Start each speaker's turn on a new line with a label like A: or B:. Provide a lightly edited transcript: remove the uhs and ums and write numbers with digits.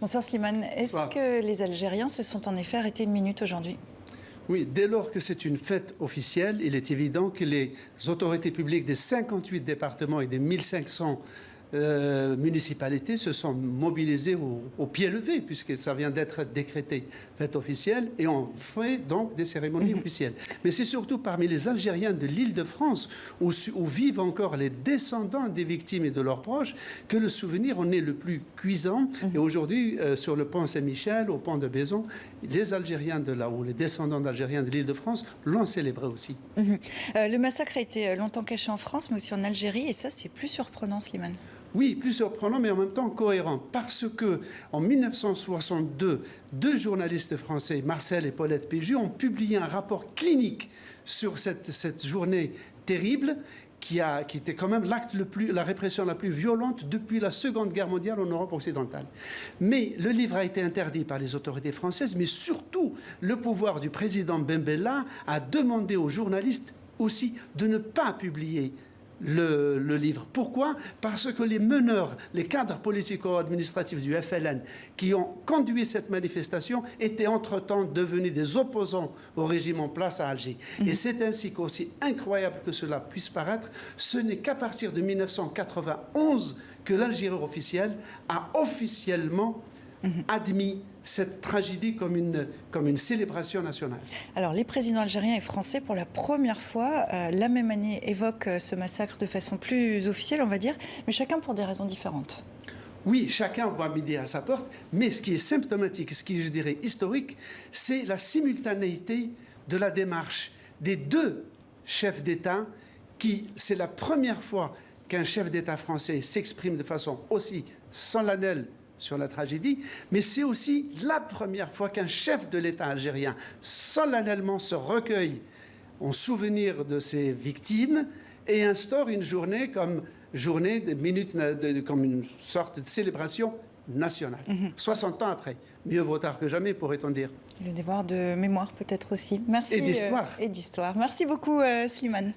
A: Bonsoir Slimane. Est-ce que les Algériens se sont en effet arrêtés une minute aujourd'hui?
B: Oui, dès lors que c'est une fête officielle, il est évident que les autorités publiques des 58 départements et des 1500 municipalités se sont mobilisées au pied levé, puisque ça vient d'être décrété fête officielle, et on fait donc des cérémonies officielles. Mais c'est surtout parmi les Algériens de l'Île-de-France, où vivent encore les descendants des victimes et de leurs proches, que le souvenir en est le plus cuisant. Et aujourd'hui, sur le pont Saint-Michel, au pont de Baison, les Algériens de là-haut, les descendants d'Algériens de l'Île-de-France, l'ont célébré aussi.
A: Le massacre a été longtemps caché en France, mais aussi en Algérie, et ça, c'est plus surprenant, Slimane.
B: Oui, plus surprenant, mais en même temps cohérent. Parce que en 1962, deux journalistes français, Marcel et Paulette Péju, ont publié un rapport clinique sur cette journée terrible qui était quand même la répression la plus violente depuis la Seconde Guerre mondiale en Europe occidentale. Mais le livre a été interdit par les autorités françaises, mais surtout le pouvoir du président Ben Bella a demandé aux journalistes aussi de ne pas publier le livre. Pourquoi? Parce que les meneurs, les cadres politico-administratifs du FLN qui ont conduit cette manifestation étaient entre-temps devenus des opposants au régime en place à Alger. Et c'est ainsi qu'aussi incroyable que cela puisse paraître, ce n'est qu'à partir de 1991 que l'Algérie officielle a officiellement admis cette tragédie comme une célébration nationale.
A: Alors, les présidents algériens et français, pour la première fois, la même année, évoquent ce massacre de façon plus officielle, on va dire, mais chacun pour des raisons différentes.
B: Oui, chacun voit midi à sa porte, mais ce qui est symptomatique, ce qui est, je dirais, historique, c'est la simultanéité de la démarche des deux chefs d'État c'est la première fois qu'un chef d'État français s'exprime de façon aussi solennelle sur la tragédie, mais c'est aussi la première fois qu'un chef de l'État algérien solennellement se recueille en souvenir de ses victimes et instaure une journée comme journée de minutes, comme une sorte de célébration nationale. 60 ans après. Mieux vaut tard que jamais, pourrait-on dire.
A: Le devoir de mémoire peut-être aussi. Merci.
B: Et d'histoire.
A: Et d'histoire. Merci beaucoup, Slimane.